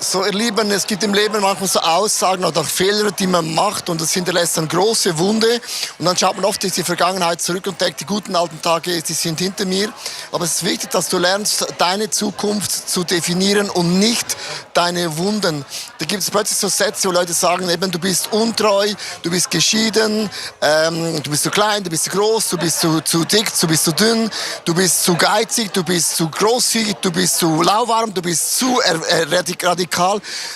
So, ihr Lieben, es gibt im Leben manchmal so Aussagen oder auch Fehler, die man macht und das hinterlässt dann große Wunde. Und dann schaut man oft in die Vergangenheit zurück und denkt, die guten alten Tage, die sind hinter mir. Aber es ist wichtig, dass du lernst, deine Zukunft zu definieren und nicht deine Wunden. Da gibt es plötzlich so Sätze, wo Leute sagen, eben, du bist untreu, du bist geschieden, du bist zu klein, du bist zu groß, du bist zu dick, du bist zu dünn, du bist zu geizig, du bist zu großzügig, du bist zu lauwarm, du bist zu radikal.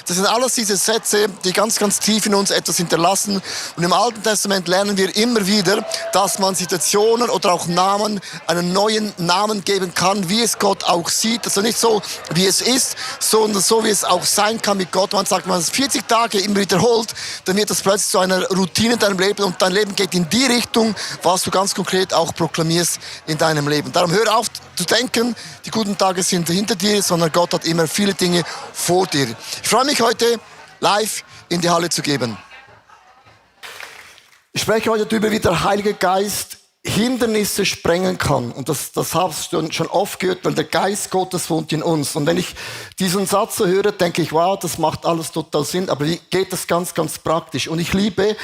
Das sind alles diese Sätze, die ganz, ganz tief in uns etwas hinterlassen. Und im Alten Testament lernen wir immer wieder, dass man Situationen oder auch Namen einen neuen Namen geben kann, wie es Gott auch sieht. Also nicht so, wie es ist, sondern so, wie es auch sein kann mit Gott. Man sagt, wenn man es 40 Tage immer wiederholt, dann wird das plötzlich zu einer Routine in deinem Leben und dein Leben geht in die Richtung, was du ganz konkret auch proklamierst in deinem Leben. Darum hör auf zu denken, die guten Tage sind hinter dir, sondern Gott hat immer viele Dinge vor dir. Ich freue mich heute, live in die Halle zu geben. Ich spreche heute darüber, wie der Heilige Geist Hindernisse sprengen kann. Und das hast du schon oft gehört, weil der Geist Gottes wohnt in uns. Und wenn ich diesen Satz so höre, denke ich, wow, das macht alles total Sinn. Aber wie geht das ganz, ganz praktisch? Und ich liebe,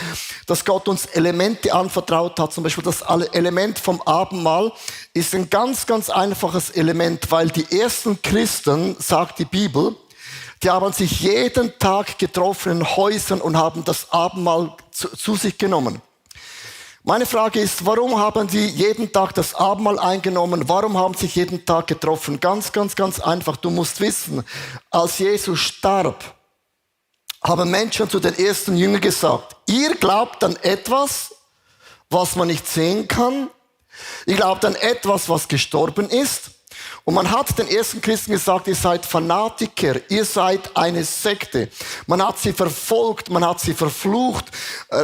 dass Gott uns Elemente anvertraut hat. Zum Beispiel das Element vom Abendmahl ist ein ganz, ganz einfaches Element, weil die ersten Christen, sagt die Bibel, die haben sich jeden Tag getroffen in Häusern und haben das Abendmahl zu sich genommen. Meine Frage ist, warum haben die jeden Tag das Abendmahl eingenommen? Warum haben sie sich jeden Tag getroffen? Ganz, ganz, ganz einfach. Du musst wissen, als Jesus starb, haben Menschen zu den ersten Jüngern gesagt, ihr glaubt an etwas, was man nicht sehen kann. Ihr glaubt an etwas, was gestorben ist. Und man hat den ersten Christen gesagt, ihr seid Fanatiker, ihr seid eine Sekte. Man hat sie verfolgt, man hat sie verflucht.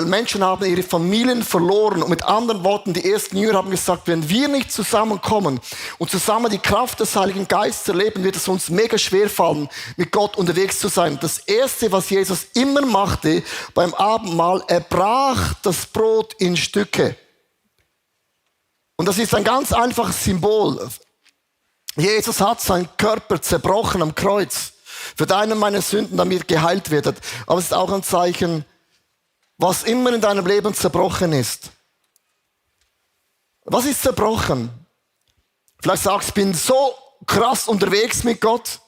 Menschen haben ihre Familien verloren. Und mit anderen Worten, die ersten Jünger haben gesagt, wenn wir nicht zusammenkommen und zusammen die Kraft des Heiligen Geistes erleben, wird es uns mega schwer fallen, mit Gott unterwegs zu sein. Das Erste, was Jesus immer machte beim Abendmahl, er brach das Brot in Stücke. Und das ist ein ganz einfaches Symbol. Jesus hat seinen Körper zerbrochen am Kreuz. Für deine und meine Sünden, damit geheilt wird. Aber es ist auch ein Zeichen, was immer in deinem Leben zerbrochen ist. Was ist zerbrochen? Vielleicht sagst du, ich bin so krass unterwegs mit Gott,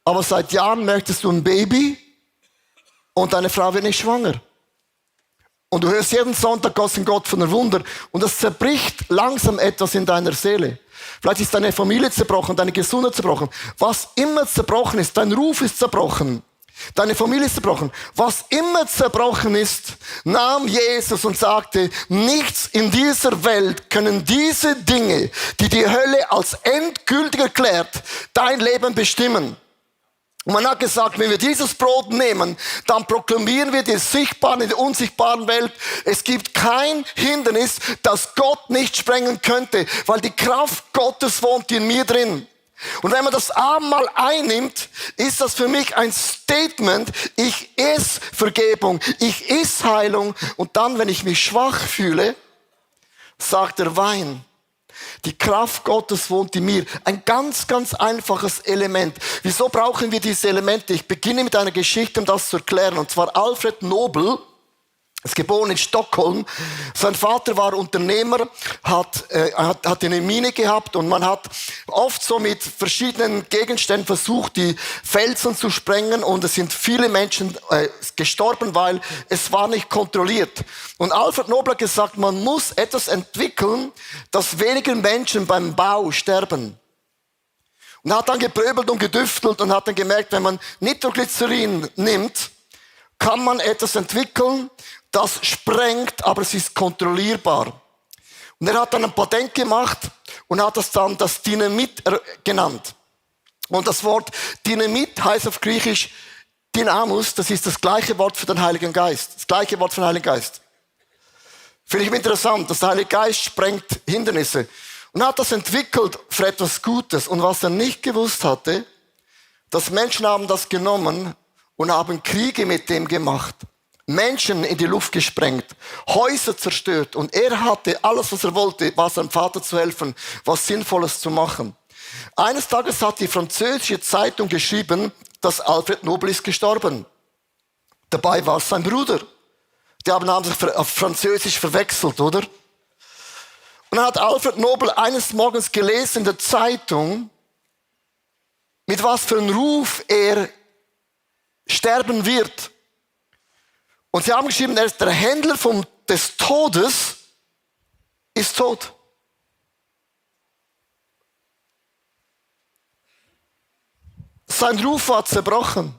aber seit Jahren möchtest du ein Baby und deine Frau wird nicht schwanger. Und du hörst jeden Sonntag Gott von der Wunder und das zerbricht langsam etwas in deiner Seele. Vielleicht ist deine Familie zerbrochen, deine Gesundheit zerbrochen. Was immer zerbrochen ist, dein Ruf ist zerbrochen. Deine Familie ist zerbrochen. Was immer zerbrochen ist, nahm Jesus und sagte, nichts in dieser Welt können diese Dinge, die die Hölle als endgültig erklärt, dein Leben bestimmen. Und man hat gesagt, wenn wir dieses Brot nehmen, dann proklamieren wir die sichtbaren in der unsichtbaren Welt. Es gibt kein Hindernis, das Gott nicht sprengen könnte, weil die Kraft Gottes wohnt in mir drin. Und wenn man das Abendmahl einnimmt, ist das für mich ein Statement, ich esse Vergebung, ich esse Heilung. Und dann, wenn ich mich schwach fühle, sagt der Wein, die Kraft Gottes wohnt in mir. Ein ganz, ganz einfaches Element. Wieso brauchen wir diese Elemente? Ich beginne mit einer Geschichte, um das zu erklären. Und zwar Alfred Nobel, ist geboren in Stockholm. Sein Vater war Unternehmer, hat eine Mine gehabt und man hat oft so mit verschiedenen Gegenständen versucht, die Felsen zu sprengen und es sind viele Menschen gestorben, weil es war nicht kontrolliert. Und Alfred Nobel hat gesagt, man muss etwas entwickeln, dass weniger Menschen beim Bau sterben. Und hat dann gepröbelt und gedüftelt und hat dann gemerkt, wenn man Nitroglycerin nimmt, kann man etwas entwickeln, das sprengt, aber es ist kontrollierbar. Und er hat dann ein Patent gemacht und hat das dann das Dynamit genannt. Und das Wort Dynamit heißt auf Griechisch Dynamos, das ist das gleiche Wort für den Heiligen Geist. Das gleiche Wort für den Heiligen Geist. Finde ich interessant, dass der Heilige Geist sprengt Hindernisse. Und er hat das entwickelt für etwas Gutes. Und was er nicht gewusst hatte, dass Menschen haben das genommen und haben Kriege mit dem gemacht. Menschen in die Luft gesprengt, Häuser zerstört und er hatte alles, was er wollte, war seinem Vater zu helfen, was Sinnvolles zu machen. Eines Tages hat die französische Zeitung geschrieben, dass Alfred Nobel ist gestorben. Dabei war es sein Bruder. Die haben sich auf Französisch verwechselt, oder? Und dann hat Alfred Nobel eines Morgens gelesen in der Zeitung, mit was für einem Ruf er sterben wird. Und sie haben geschrieben, er ist der Händler des Todes, ist tot. Sein Ruf war zerbrochen.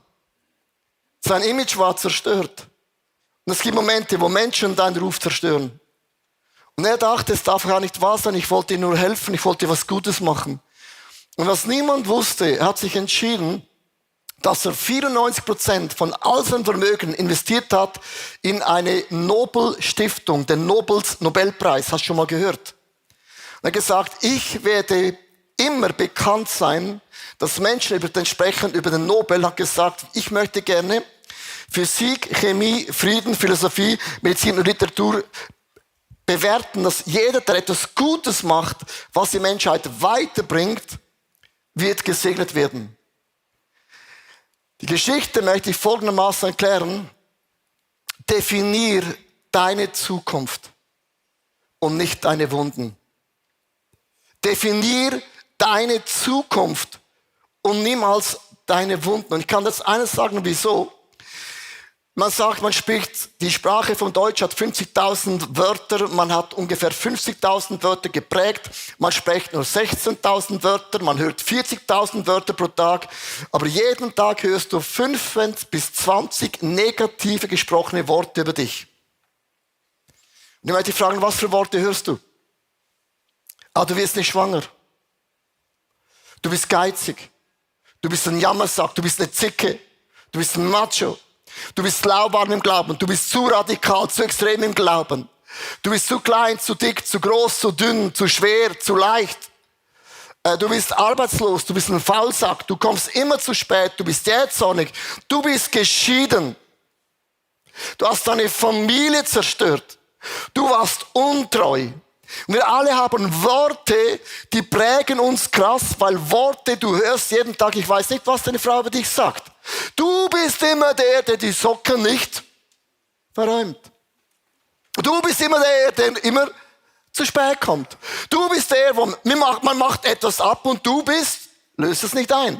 Sein Image war zerstört. Und es gibt Momente, wo Menschen deinen Ruf zerstören. Und er dachte, es darf gar nicht wahr sein, ich wollte ihm nur helfen, ich wollte was Gutes machen. Und was niemand wusste, er hat sich entschieden, dass er 94% von all seinem Vermögen investiert hat in eine Nobel-Stiftung, den Nobelpreis. Hast du schon mal gehört? Und er hat gesagt, ich werde immer bekannt sein, dass Menschen über den Nobel hat gesagt, ich möchte gerne Physik, Chemie, Frieden, Philosophie, Medizin und Literatur bewerten, dass jeder, der etwas Gutes macht, was die Menschheit weiterbringt, wird gesegnet werden. Die Geschichte möchte ich folgendermaßen erklären. Definier deine Zukunft und nicht deine Wunden. Definier deine Zukunft und niemals deine Wunden. Und ich kann das eines sagen, wieso. Man sagt, man spricht, die Sprache von Deutsch hat 50.000 Wörter, man hat ungefähr 50.000 Wörter geprägt, man spricht nur 16.000 Wörter, man hört 40.000 Wörter pro Tag, aber jeden Tag hörst du 5 bis 20 negative gesprochene Worte über dich. Und ich möchte dich fragen, was für Worte hörst du? Du wirst nicht schwanger. Du bist geizig. Du bist ein Jammersack, du bist eine Zicke, du bist ein Macho. Du bist lauwarm im Glauben, du bist zu radikal, zu extrem im Glauben. Du bist zu klein, zu dick, zu groß, zu dünn, zu schwer, zu leicht. Du bist arbeitslos, du bist ein Faulsack, du kommst immer zu spät, du bist jähzornig, du bist geschieden. Du hast deine Familie zerstört. Du warst untreu. Und wir alle haben Worte, die prägen uns krass, weil Worte, du hörst jeden Tag, ich weiß nicht, was deine Frau über dich sagt. Du bist immer der die Socken nicht verräumt. Du bist immer der immer zu spät kommt. Du bist der, man macht etwas ab und du löst es nicht ein.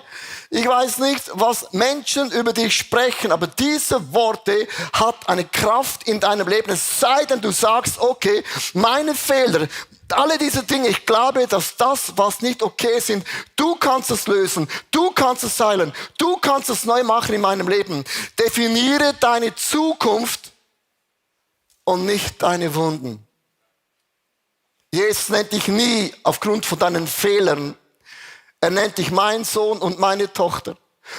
Ich weiß nicht, was Menschen über dich sprechen, aber diese Worte hat eine Kraft in deinem Leben. Es sei denn, du sagst, okay, meine Fehler, alle diese Dinge, ich glaube, dass das, was nicht okay sind, du kannst es lösen, du kannst es heilen, du kannst es neu machen in meinem Leben. Definiere deine Zukunft und nicht deine Wunden. Jesus nennt dich nie aufgrund von deinen Fehlern. Er nennt dich mein Sohn und meine Tochter.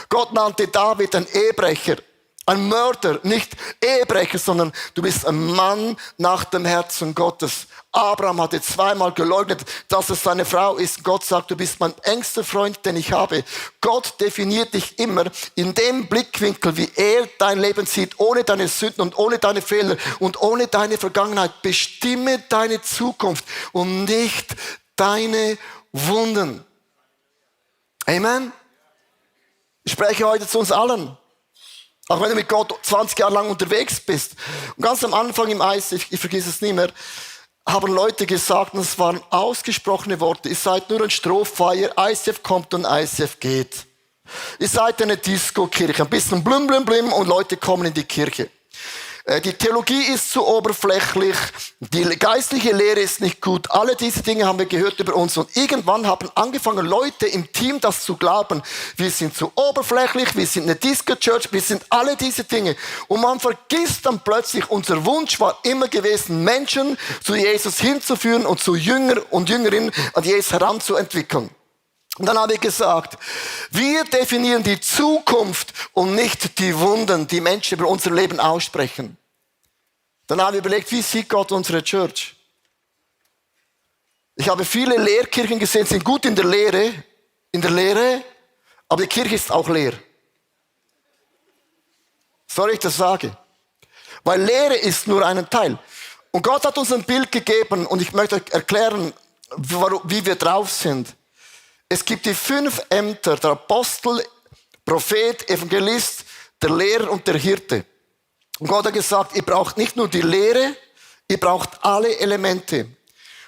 Gott nannte David ein Ehebrecher, ein Mörder, nicht Ehebrecher, sondern du bist ein Mann nach dem Herzen Gottes. Abraham hatte zweimal geleugnet, dass es seine Frau ist. Gott sagt, du bist mein engster Freund, den ich habe. Gott definiert dich immer in dem Blickwinkel, wie er dein Leben sieht, ohne deine Sünden und ohne deine Fehler und ohne deine Vergangenheit. Bestimme deine Zukunft und nicht deine Wunden. Amen. Ich spreche heute zu uns allen. Auch wenn du mit Gott 20 Jahre lang unterwegs bist. Und ganz am Anfang im ICF, ich vergesse es nie mehr, haben Leute gesagt, und es waren ausgesprochene Worte, ihr seid nur ein Strohfeuer, ICF kommt und ICF geht. Ihr seid eine Disco-Kirche, ein bisschen blum, blum, blum und Leute kommen in die Kirche. Die Theologie ist zu oberflächlich, die geistliche Lehre ist nicht gut. Alle diese Dinge haben wir gehört über uns. Und irgendwann haben angefangen Leute im Team das zu glauben. Wir sind zu oberflächlich, wir sind eine Disco-Church, wir sind alle diese Dinge. Und man vergisst dann plötzlich, unser Wunsch war immer gewesen, Menschen zu Jesus hinzuführen und zu Jünger und Jüngerinnen an Jesus heranzuentwickeln. Und dann habe ich gesagt, wir definieren die Zukunft und nicht die Wunden, die Menschen über unser Leben aussprechen. Dann habe ich überlegt, wie sieht Gott unsere Church? Ich habe viele Lehrkirchen gesehen, sind gut in der Lehre, aber die Kirche ist auch leer. Soll ich das sagen? Weil Lehre ist nur ein Teil. Und Gott hat uns ein Bild gegeben und ich möchte euch erklären, wie wir drauf sind. Es gibt die 5 Ämter, der Apostel, Prophet, Evangelist, der Lehrer und der Hirte. Und Gott hat gesagt, ihr braucht nicht nur die Lehre, ihr braucht alle Elemente.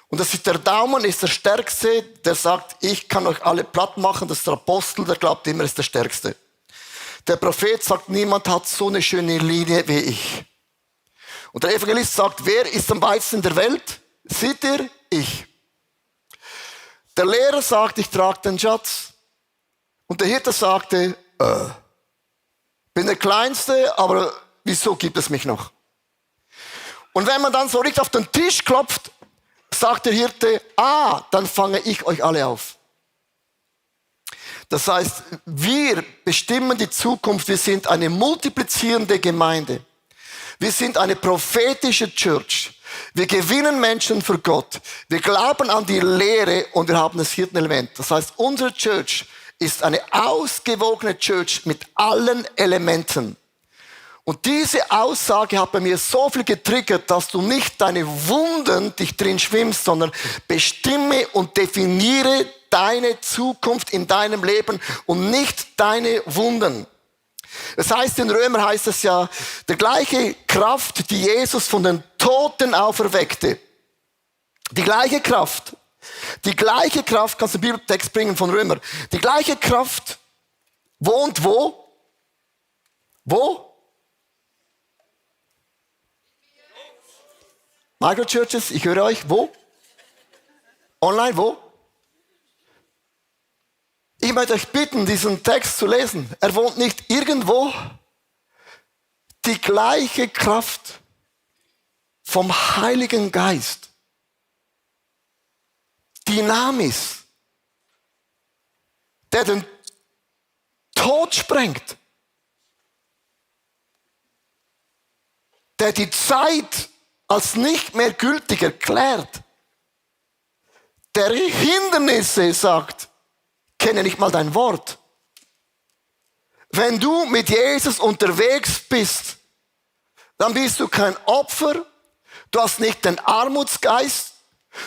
Und das ist der Daumen, ist der Stärkste, der sagt, ich kann euch alle platt machen. Das ist der Apostel, der glaubt immer, ist der Stärkste. Der Prophet sagt, niemand hat so eine schöne Linie wie ich. Und der Evangelist sagt, wer ist am weitesten in der Welt? Seht ihr? Ich. Der Lehrer sagt, ich trage den Schatz. Und der Hirte sagte, bin der Kleinste, aber wieso gibt es mich noch? Und wenn man dann so richtig auf den Tisch klopft, sagt der Hirte, dann fange ich euch alle auf. Das heißt, wir bestimmen die Zukunft, wir sind eine multiplizierende Gemeinde. Wir sind eine prophetische Church. Wir gewinnen Menschen für Gott. Wir glauben an die Lehre und wir haben das Hirtenelement. Das heißt, unsere Church ist eine ausgewogene Church mit allen Elementen. Und diese Aussage hat bei mir so viel getriggert, dass du nicht deine Wunden dich drin schwimmst, sondern bestimme und definiere deine Zukunft in deinem Leben und nicht deine Wunden. Das heißt, in Römer heißt es ja, die gleiche Kraft, die Jesus von den Toten auferweckte, die gleiche Kraft, kannst du den Bibeltext bringen von Römer, die gleiche Kraft wohnt wo? Wo? Microchurches, ich höre euch, wo? Online, wo? Ich möchte euch bitten, diesen Text zu lesen. Er wohnt nicht irgendwo. Die gleiche Kraft vom Heiligen Geist. Dynamis. Der den Tod sprengt. Der die Zeit als nicht mehr gültig erklärt. Der Hindernisse sagt, kenne nicht mal dein Wort. Wenn du mit Jesus unterwegs bist, dann bist du kein Opfer, du hast nicht den Armutsgeist,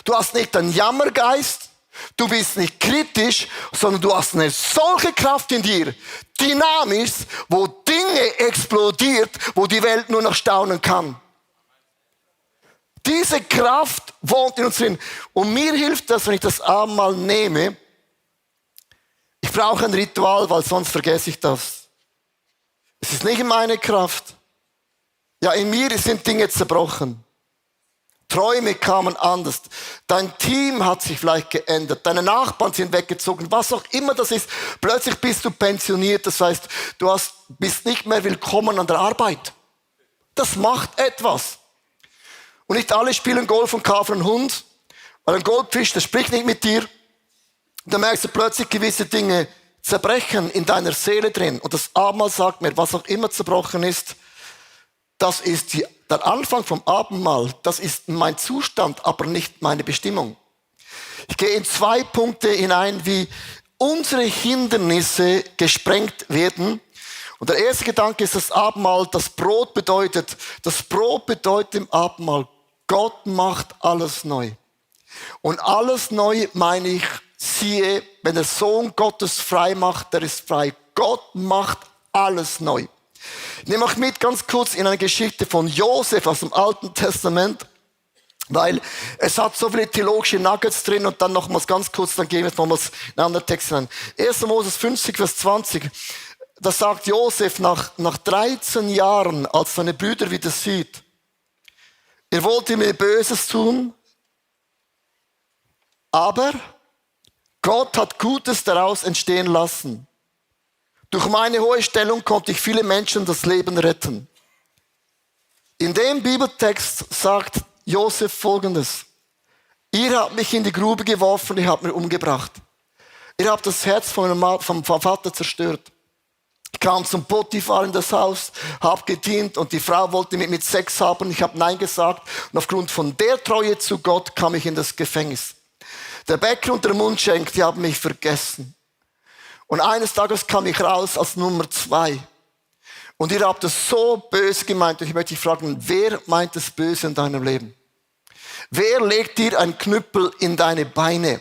du hast nicht den Jammergeist, du bist nicht kritisch, sondern du hast eine solche Kraft in dir, dynamisch, wo Dinge explodiert, wo die Welt nur noch staunen kann. Diese Kraft wohnt in uns drin. Und mir hilft das, wenn ich das Abendmahl nehme. Ich brauche ein Ritual, weil sonst vergesse ich das. Es ist nicht meine Kraft. Ja, in mir sind Dinge zerbrochen. Träume kamen anders. Dein Team hat sich vielleicht geändert. Deine Nachbarn sind weggezogen. Was auch immer das ist. Plötzlich bist du pensioniert. Das heißt, bist nicht mehr willkommen an der Arbeit. Das macht etwas. Und nicht alle spielen Golf und kaufen einen Hund. Weil ein Goldfisch, der spricht nicht mit dir. Und dann merkst du plötzlich gewisse Dinge zerbrechen in deiner Seele drin. Und das Abendmahl sagt mir, was auch immer zerbrochen ist, das ist der Anfang vom Abendmahl. Das ist mein Zustand, aber nicht meine Bestimmung. Ich gehe in 2 Punkte hinein, wie unsere Hindernisse gesprengt werden. Und der erste Gedanke ist das Abendmahl. Das Brot bedeutet im Abendmahl, Gott macht alles neu. Und alles neu meine ich, siehe, wenn der Sohn Gottes frei macht, der ist frei. Gott macht alles neu. Ich nehme euch mit ganz kurz in eine Geschichte von Josef aus dem Alten Testament, weil es hat so viele theologische Nuggets drin und dann nochmals ganz kurz, dann gehen wir nochmals in einen anderen Text hinein. 1. Moses 50, Vers 20, da sagt Josef nach 13 Jahren, als seine Brüder wieder sieht, ihr wollt mir Böses tun, aber Gott hat Gutes daraus entstehen lassen. Durch meine hohe Stellung konnte ich viele Menschen das Leben retten. In dem Bibeltext sagt Josef Folgendes. Ihr habt mich in die Grube geworfen, ihr habt mich umgebracht. Ihr habt das Herz vom Vater zerstört. Ich kam zum Potiphar in das Haus, habe gedient und die Frau wollte mit Sex haben. Ich habe Nein gesagt und aufgrund von der Treue zu Gott kam ich in das Gefängnis. Der Bäcker und der Mundschenk, die haben mich vergessen. Und eines Tages kam ich raus als Nummer 2. Und ihr habt es so böse gemeint. Und ich möchte dich fragen, wer meint das Böse in deinem Leben? Wer legt dir einen Knüppel in deine Beine?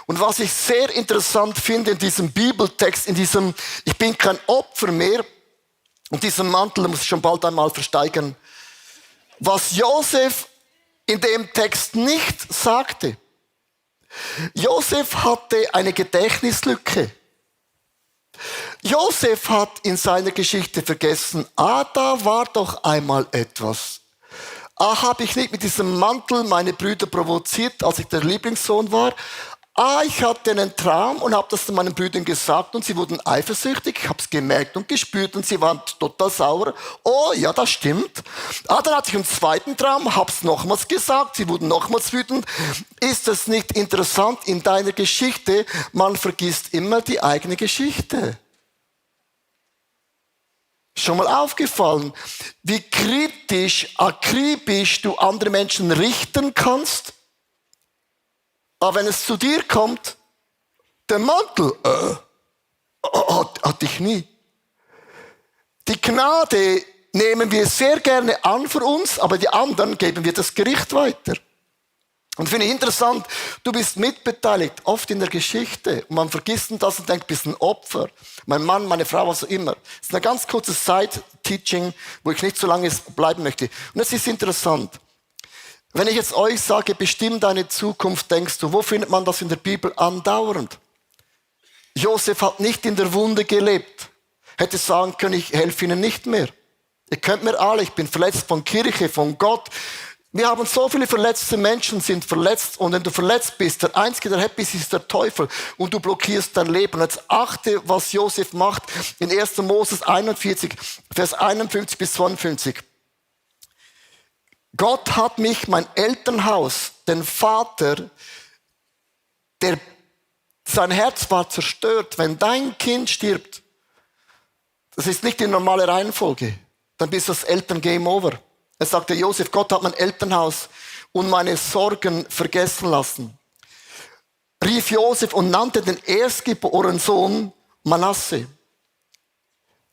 Und was ich sehr interessant finde in diesem Bibeltext, in diesem Ich bin kein Opfer mehr, und diesen Mantel muss ich schon bald einmal versteigern, was Josef in dem Text nicht sagte. Josef hatte eine Gedächtnislücke. Josef hat in seiner Geschichte vergessen, da war doch einmal etwas. Habe ich nicht mit diesem Mantel meine Brüder provoziert, als ich der Lieblingssohn war? Ich hatte einen Traum und habe das zu meinen Brüdern gesagt und sie wurden eifersüchtig. Ich habe es gemerkt und gespürt und sie waren total sauer. Oh, ja, das stimmt. Dann hatte ich einen zweiten Traum, habe es nochmals gesagt, sie wurden nochmals wütend. Ist das nicht interessant in deiner Geschichte? Man vergisst immer die eigene Geschichte. Schon mal aufgefallen, wie kritisch, akribisch du andere Menschen richten kannst? Aber wenn es zu dir kommt, der Mantel, hatte ich nie. Die Gnade nehmen wir sehr gerne an für uns, aber die anderen geben wir das Gericht weiter. Und finde ich interessant, du bist mitbeteiligt, oft in der Geschichte. Und man vergisst das und denkt, du bist ein Opfer. Mein Mann, meine Frau, was auch immer. Es ist eine ganz kurze Side-Teaching, wo ich nicht so lange bleiben möchte. Und es ist interessant. Wenn ich jetzt euch sage, bestimm deine Zukunft, denkst du, wo findet man das in der Bibel andauernd? Josef hat nicht in der Wunde gelebt. Hätte sagen können, ich helfe ihnen nicht mehr. Ihr könnt mir alle, ich bin verletzt von Kirche, von Gott. Wir haben so viele verletzte Menschen, sind verletzt. Und wenn du verletzt bist, der Einzige, der happy ist der Teufel. Und du blockierst dein Leben. Und jetzt achte, was Josef macht in 1. Moses 41, Vers 51 bis 52. Gott hat mich, mein Elternhaus, den Vater, sein Herz war zerstört. Wenn dein Kind stirbt, das ist nicht die normale Reihenfolge, dann bist du als Eltern Game Over. Er sagte Josef, Gott hat mein Elternhaus und meine Sorgen vergessen lassen. Rief Josef und nannte den erstgeborenen Sohn Manasse.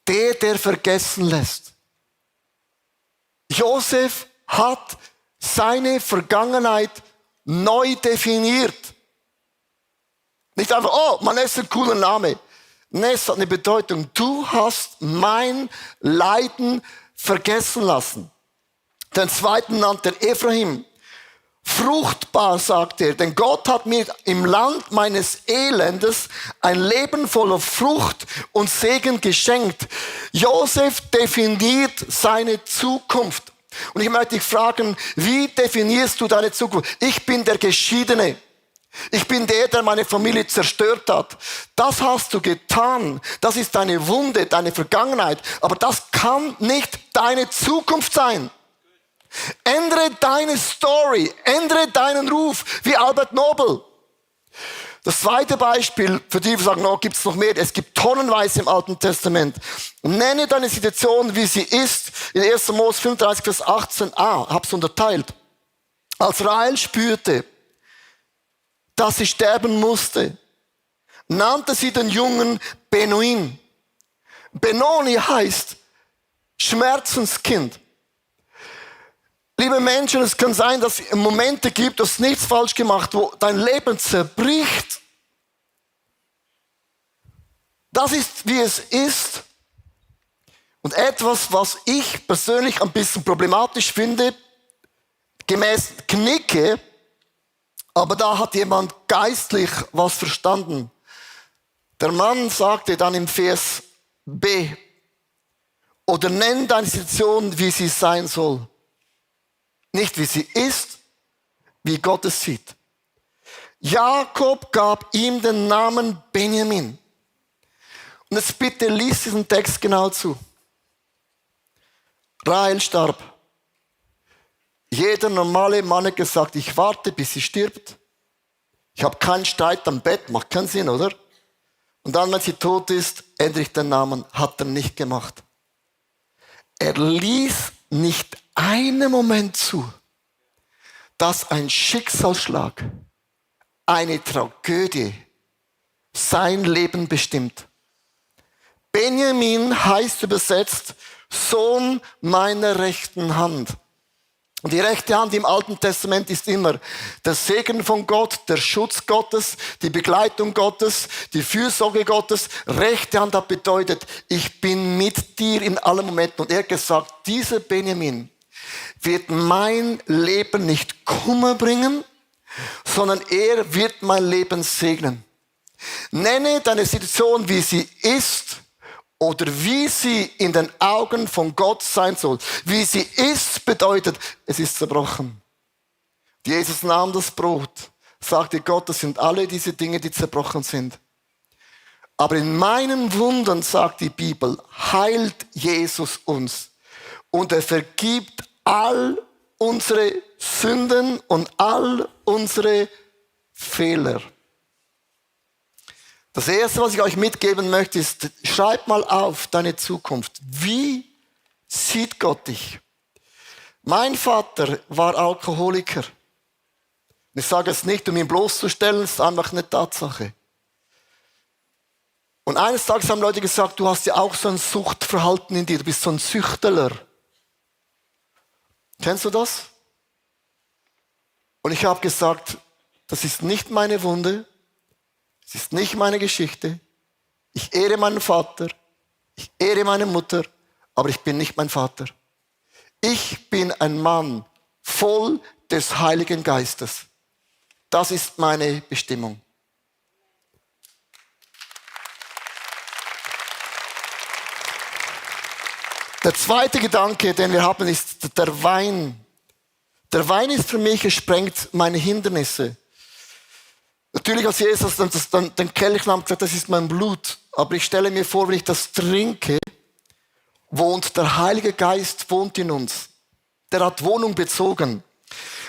Der vergessen lässt. Josef hat seine Vergangenheit neu definiert. Nicht einfach, Manasse ist ein cooler Name. Nee, es hat eine Bedeutung. Du hast mein Leiden vergessen lassen. Den zweiten nannte er Ephraim. Fruchtbar, sagt er, denn Gott hat mir im Land meines Elendes ein Leben voller Frucht und Segen geschenkt. Josef definiert seine Zukunft. Und ich möchte dich fragen, wie definierst du deine Zukunft? Ich bin der Geschiedene. Ich bin der meine Familie zerstört hat. Das hast du getan. Das ist deine Wunde, deine Vergangenheit. Aber das kann nicht deine Zukunft sein. Ändere deine Story, ändere deinen Ruf, wie Albert Nobel. Das zweite Beispiel, für die wir sagen, gibt es noch mehr, es gibt tonnenweise im Alten Testament. Nenne deine Situation, wie sie ist, in 1. Mose 35, Vers 18a, hab's unterteilt. Als Rahel spürte, dass sie sterben musste, nannte sie den Jungen Benuin. Benoni heißt Schmerzenskind. Liebe Menschen, es kann sein, dass es Momente gibt, dass nichts falsch gemacht, wo dein Leben zerbricht. Das ist, wie es ist. Und etwas, was ich persönlich ein bisschen problematisch finde, gemäß Knicke, aber da hat jemand geistlich was verstanden. Der Mann sagte dann im Vers B, oder nenn deine Situation, wie sie sein soll. Nicht wie sie ist, wie Gott es sieht. Jakob gab ihm den Namen Benjamin. Und jetzt bitte lies diesen Text genau zu. Rahel starb. Jeder normale Mann hat gesagt, ich warte, bis sie stirbt. Ich habe keinen Streit am Bett, macht keinen Sinn, oder? Und dann, wenn sie tot ist, ändere ich den Namen. Hat er nicht gemacht. Er ließ nicht einen Moment zu, dass ein Schicksalsschlag, eine Tragödie sein Leben bestimmt. Benjamin heißt übersetzt Sohn meiner rechten Hand. Und die rechte Hand im Alten Testament ist immer der Segen von Gott, der Schutz Gottes, die Begleitung Gottes, die Fürsorge Gottes. Rechte Hand hat bedeutet, ich bin mit dir in allen Momenten. Und er hat gesagt, dieser Benjamin wird mein Leben nicht Kummer bringen, sondern er wird mein Leben segnen. Nenne deine Situation, wie sie ist, oder wie sie in den Augen von Gott sein soll. Wie sie ist, bedeutet, es ist zerbrochen. Jesus nahm das Brot, sagte Gott, das sind alle diese Dinge, die zerbrochen sind. Aber in meinen Wunden, sagt die Bibel, heilt Jesus uns. Und er vergibt all unsere Sünden und all unsere Fehler. Das Erste, was ich euch mitgeben möchte, ist, schreib mal auf deine Zukunft. Wie sieht Gott dich? Mein Vater war Alkoholiker. Ich sage es nicht, um ihn bloßzustellen, es ist einfach eine Tatsache. Und eines Tages haben Leute gesagt, du hast ja auch so ein Suchtverhalten in dir, du bist so ein Süchteler. Kennst du das? Und ich habe gesagt, das ist nicht meine Wunde, es ist nicht meine Geschichte. Ich ehre meinen Vater, ich ehre meine Mutter, aber ich bin nicht mein Vater. Ich bin ein Mann voll des Heiligen Geistes. Das ist meine Bestimmung. Der zweite Gedanke, den wir haben, ist der Wein. Der Wein ist für mich, es sprengt meine Hindernisse. Natürlich, als Jesus den Kelch nahm, gesagt, das ist mein Blut. Aber ich stelle mir vor, wenn ich das trinke, wohnt der Heilige Geist wohnt in uns. Der hat Wohnung bezogen.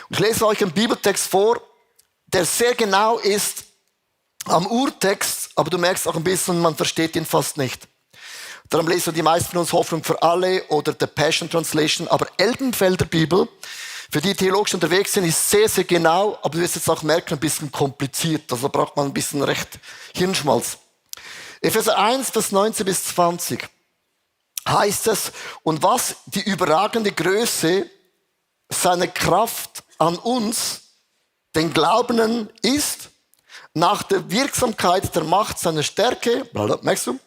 Und ich lese euch einen Bibeltext vor, der sehr genau ist am Urtext, aber du merkst auch ein bisschen, man versteht ihn fast nicht. Darum lesen die meisten von uns Hoffnung für alle oder The Passion Translation, aber Elbenfelder Bibel, für die theologisch unterwegs sind, ist sehr, sehr genau, aber du wirst jetzt auch merken, ein bisschen kompliziert. Also braucht man ein bisschen recht Hirnschmalz. Epheser 1, Vers 19 bis 20 heißt es, und was die überragende Größe seiner Kraft an uns, den Glaubenden, ist, nach der Wirksamkeit der Macht seiner Stärke, merkst du?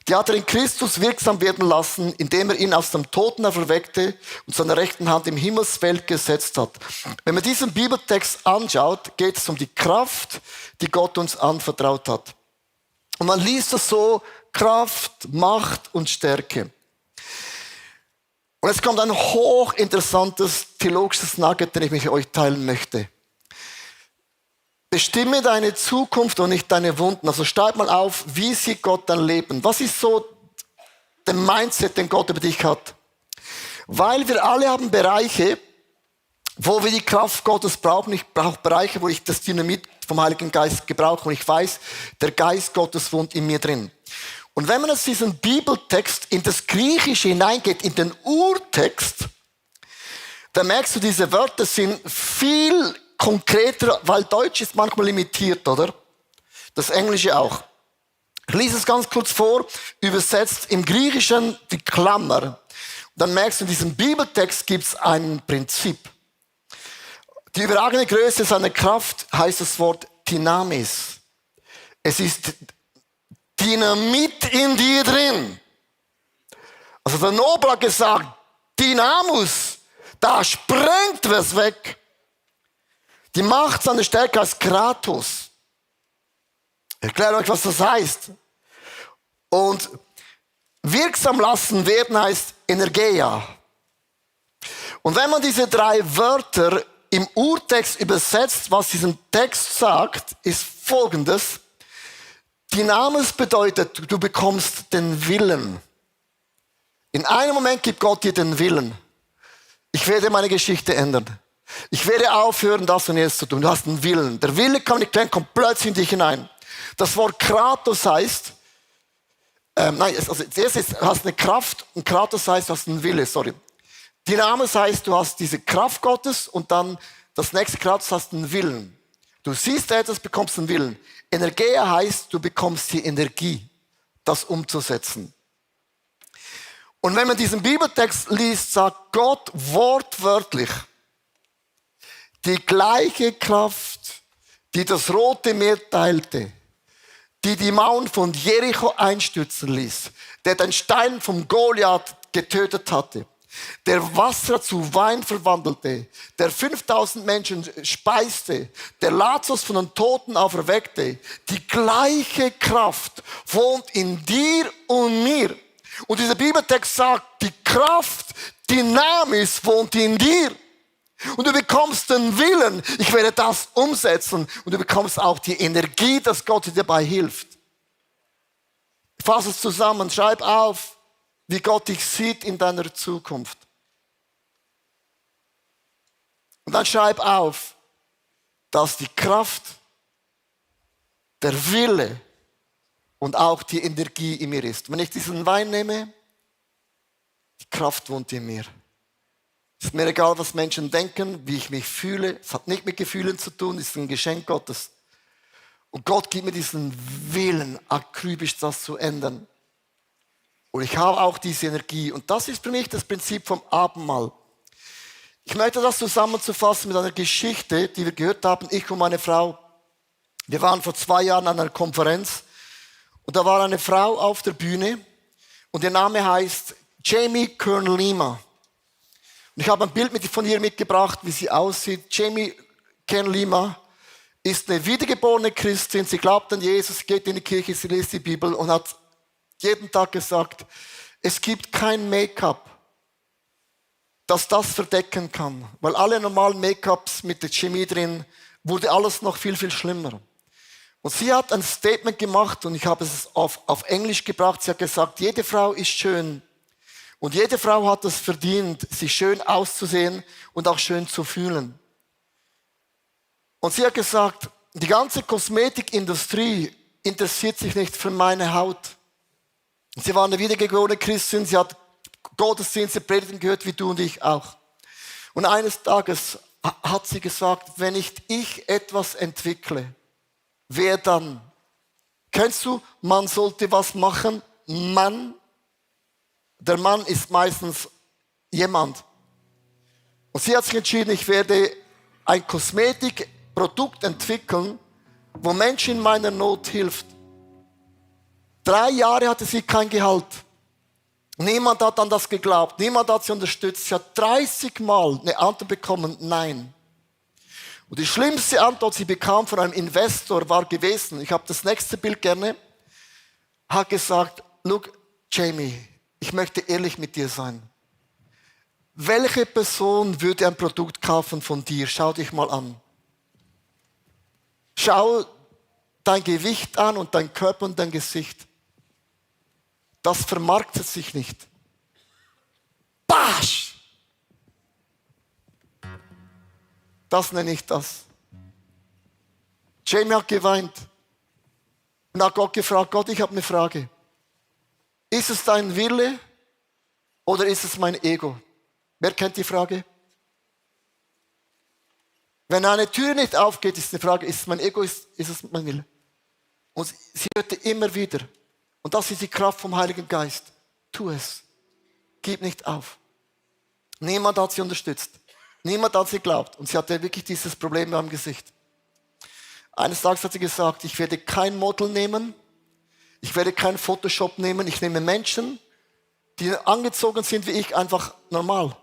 Die hat er in Christus wirksam werden lassen, indem er ihn aus dem Toten auferweckte und seine rechten Hand im Himmelsfeld gesetzt hat. Wenn man diesen Bibeltext anschaut, geht es um die Kraft, die Gott uns anvertraut hat. Und man liest das so, Kraft, Macht und Stärke. Und jetzt kommt ein hochinteressantes theologisches Nugget, den ich mit euch teilen möchte. Bestimme deine Zukunft und nicht deine Wunden. Also schreib mal auf, wie sieht Gott dein Leben? Was ist so der Mindset, den Gott über dich hat? Weil wir alle haben Bereiche, wo wir die Kraft Gottes brauchen. Ich brauche Bereiche, wo ich das Dynamit vom Heiligen Geist gebrauche. Und ich weiß, der Geist Gottes wohnt in mir drin. Und wenn man jetzt diesen Bibeltext in das Griechische hineingeht, in den Urtext, dann merkst du, diese Wörter sind viel konkreter, weil Deutsch ist manchmal limitiert, oder? Das Englische auch. Ich lese es ganz kurz vor, übersetzt im Griechischen die Klammer. Dann merkst du, in diesem Bibeltext gibt es ein Prinzip. Die überragende Größe seiner Kraft heißt das Wort Dynamis. Es ist Dynamit in dir drin. Also der Nobel hat gesagt, Dynamus, da sprengt was weg. Die Macht seiner Stärke als Kratos. Ich erkläre euch, was das heißt. Und wirksam lassen werden heißt Energeia. Und wenn man diese drei Wörter im Urtext übersetzt, was diesen Text sagt, ist Folgendes. Dynamis bedeutet, du bekommst den Willen. In einem Moment gibt Gott dir den Willen. Ich werde meine Geschichte ändern. Ich werde aufhören, das und jetzt zu tun. Du hast einen Willen. Der Wille kann nicht klären, kommt plötzlich in dich hinein. Das Wort Kratos heißt, zuerst hast du eine Kraft und Kratos heißt, du hast einen Wille, Dynamis heißt, du hast diese Kraft Gottes und dann das nächste Kratos hast einen Willen. Du siehst etwas, bekommst einen Willen. Energeia heißt, du bekommst die Energie, das umzusetzen. Und wenn man diesen Bibeltext liest, sagt Gott wortwörtlich, die gleiche Kraft, die das Rote Meer teilte, die die Mauern von Jericho einstürzen ließ, der den Stein vom Goliath getötet hatte, der Wasser zu Wein verwandelte, der 5000 Menschen speiste, der Lazarus von den Toten auferweckte, die gleiche Kraft wohnt in dir und mir. Und dieser Bibeltext sagt, die Kraft, Dynamis wohnt in dir. Und du bekommst den Willen, ich werde das umsetzen. Und du bekommst auch die Energie, dass Gott dir dabei hilft. Fass es zusammen, schreib auf, wie Gott dich sieht in deiner Zukunft. Und dann schreib auf, dass die Kraft, der Wille und auch die Energie in mir ist. Wenn ich diesen Wein nehme, die Kraft wohnt in mir. Es ist mir egal, was Menschen denken, wie ich mich fühle. Es hat nicht mit Gefühlen zu tun, es ist ein Geschenk Gottes. Und Gott gibt mir diesen Willen, akribisch das zu ändern. Und ich habe auch diese Energie. Und das ist für mich das Prinzip vom Abendmahl. Ich möchte das zusammenzufassen mit einer Geschichte, die wir gehört haben, ich und meine Frau. Wir waren vor 2 Jahren an einer Konferenz und da war eine Frau auf der Bühne und ihr Name heißt Jamie Kern Lima. Und ich habe ein Bild von ihr mitgebracht, wie sie aussieht. Jamie Kern Lima ist eine wiedergeborene Christin. Sie glaubt an Jesus, geht in die Kirche, sie liest die Bibel und hat jeden Tag gesagt, es gibt kein Make-up, das das verdecken kann. Weil alle normalen Make-ups mit der Chemie drin, wurde alles noch viel, viel schlimmer. Und sie hat ein Statement gemacht und ich habe es auf Englisch gebracht. Sie hat gesagt, jede Frau ist schön und jede Frau hat es verdient, sich schön auszusehen und auch schön zu fühlen. Und sie hat gesagt, die ganze Kosmetikindustrie interessiert sich nicht für meine Haut. Sie war eine wiedergeborene Christin, sie hat Gottesdienste, Predigten gehört, wie du und ich auch. Und eines Tages hat sie gesagt, wenn nicht ich etwas entwickle, wer dann? Kennst du, man sollte was machen, Mann? Der Mann ist meistens jemand. Und sie hat sich entschieden, ich werde ein Kosmetikprodukt entwickeln, wo Menschen in meiner Not hilft. 3 Jahre hatte sie kein Gehalt. Niemand hat an das geglaubt. Niemand hat sie unterstützt. Sie hat 30 Mal eine Antwort bekommen, nein. Und die schlimmste Antwort, die sie bekam von einem Investor, war gewesen, ich habe das nächste Bild gerne, hat gesagt, look, Jamie, ich möchte ehrlich mit dir sein. Welche Person würde ein Produkt kaufen von dir? Schau dich mal an. Schau dein Gewicht an und dein Körper und dein Gesicht. Das vermarktet sich nicht. Basch! Das nenne ich das. Jamie hat geweint und hat Gott gefragt, Gott, ich habe eine Frage. Ist es dein Wille oder ist es mein Ego? Wer kennt die Frage? Wenn eine Tür nicht aufgeht, ist die Frage, ist es mein Ego, ist es mein Wille? Und sie hörte immer wieder. Und das ist die Kraft vom Heiligen Geist. Tu es. Gib nicht auf. Niemand hat sie unterstützt. Niemand hat sie geglaubt. Und sie hatte wirklich dieses Problem am Gesicht. Eines Tages hat sie gesagt, ich werde kein Model nehmen. Ich werde kein Photoshop nehmen. Ich nehme Menschen, die angezogen sind wie ich, einfach normal.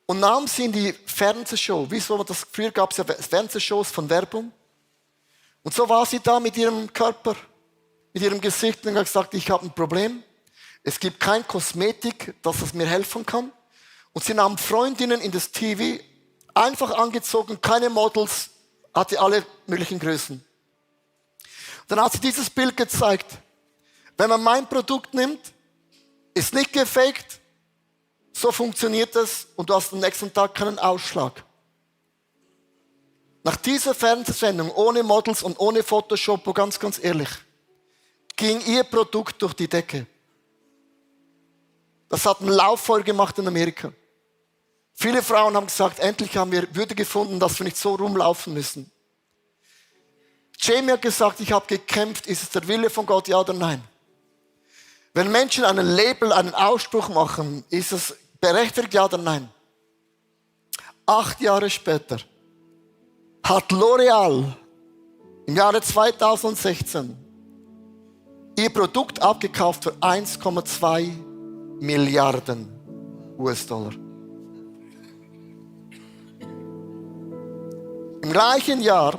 Und nahm sie in die Fernsehshow. Wieso? Früher gab es ja Fernsehshows von Werbung. Und so war sie da mit ihrem Körper, mit ihrem Gesicht und hat gesagt, ich habe ein Problem. Es gibt kein Kosmetik, das es mir helfen kann. Und sie nahm Freundinnen in das TV, einfach angezogen, keine Models, hatte alle möglichen Größen. Dann hat sie dieses Bild gezeigt. Wenn man mein Produkt nimmt, ist nicht gefaked, so funktioniert es und du hast am nächsten Tag keinen Ausschlag. Nach dieser Fernsehsendung, ohne Models und ohne Photoshop, wo ganz ehrlich, ging ihr Produkt durch die Decke. Das hat einen Lauffeuer gemacht in Amerika. Viele Frauen haben gesagt, endlich haben wir Würde gefunden, dass wir nicht so rumlaufen müssen. Jamie hat gesagt, ich habe gekämpft, ist es der Wille von Gott, ja oder nein? Wenn Menschen einen Label, einen Ausspruch machen, ist es berechtigt, ja oder nein? 8 Jahre später hat L'Oreal im Jahre 2016 ihr Produkt abgekauft für 1,2 Milliarden US-Dollar. Im gleichen Jahr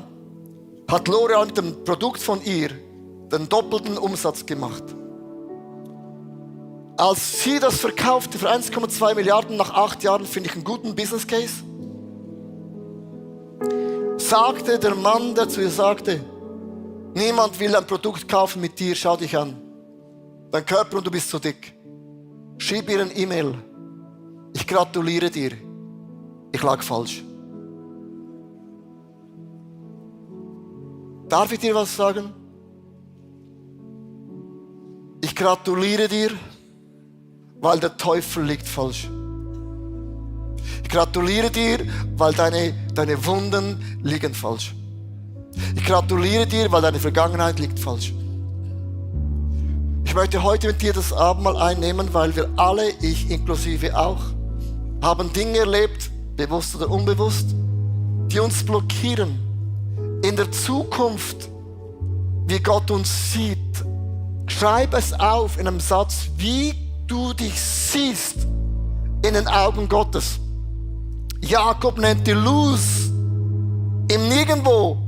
hat L'Oreal mit dem Produkt von ihr den doppelten Umsatz gemacht. Als sie das verkaufte für 1,2 Milliarden nach 8 Jahren, finde ich einen guten Business Case, sagte der Mann, der zu ihr sagte, niemand will ein Produkt kaufen mit dir, schau dich an. Dein Körper und du bist zu dick. Schieb ihr ein E-Mail. Ich gratuliere dir. Ich lag falsch. Darf ich dir was sagen? Ich gratuliere dir, weil der Teufel liegt falsch. Ich gratuliere dir, weil deine Wunden liegen falsch. Ich gratuliere dir, weil deine Vergangenheit liegt falsch. Ich möchte heute mit dir das Abendmahl einnehmen, weil wir alle, ich inklusive auch, haben Dinge erlebt, bewusst oder unbewusst, die uns blockieren in der Zukunft, wie Gott uns sieht. Schreib es auf in einem Satz, wie du dich siehst in den Augen Gottes. Jakob nennt die Luz im Nirgendwo,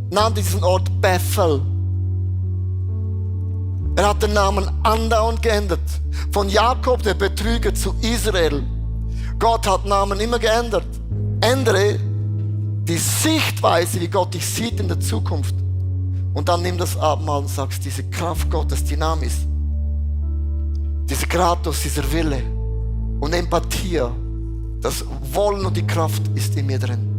nannte diesen Ort Bethel. Er hat den Namen andauernd geändert. Von Jakob, der Betrüger, zu Israel. Gott hat Namen immer geändert. Ändere die Sichtweise, wie Gott dich sieht in der Zukunft. Und dann nimm das Abendmahl und sagst, diese Kraft Gottes, Dynamis, dieser Kratos, dieser Wille und Empathie, das Wollen und die Kraft ist in mir drin.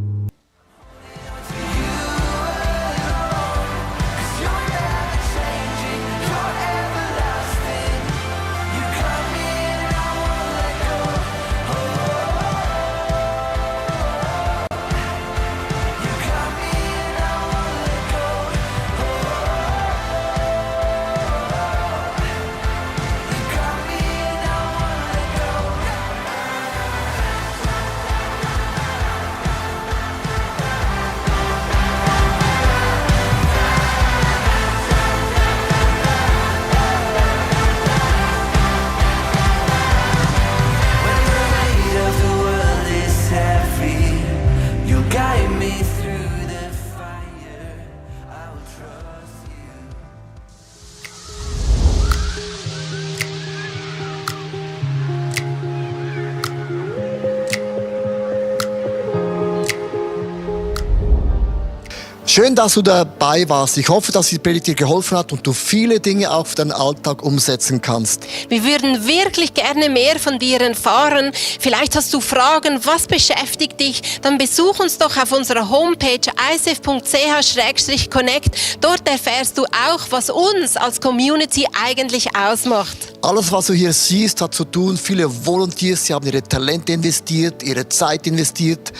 Schön, dass du dabei warst. Ich hoffe, dass die Predigt dir geholfen hat und du viele Dinge auch für deinen Alltag umsetzen kannst. Wir würden wirklich gerne mehr von dir erfahren. Vielleicht hast du Fragen, was beschäftigt dich? Dann besuch uns doch auf unserer Homepage icf.ch/connect. Dort erfährst du auch, was uns als Community eigentlich ausmacht. Alles, was du hier siehst, hat zu tun, viele Volunteers, sie haben ihre Talente investiert, ihre Zeit investiert,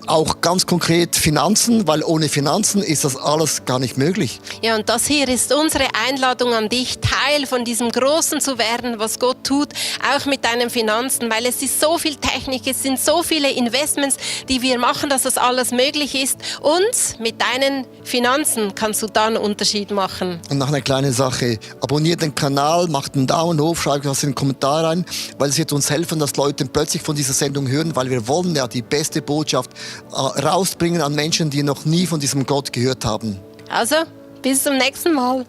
auch ganz konkret Finanzen, weil ohne Finanzen ist das alles gar nicht möglich. Ja, und das hier ist unsere Einladung an dich, Teil von diesem Großen zu werden, was Gott tut, auch mit deinen Finanzen, weil es ist so viel Technik, es sind so viele Investments, die wir machen, dass das alles möglich ist. Und mit deinen Finanzen kannst du da einen Unterschied machen. Und noch eine kleine Sache, abonniert den Kanal, macht einen Daumen hoch, schreibt was in den Kommentar rein, weil es wird uns helfen, dass Leute plötzlich von dieser Sendung hören, weil wir wollen ja die beste Botschaft rausbringen an Menschen, die noch nie von diesem Gott gehört haben. Also, bis zum nächsten Mal.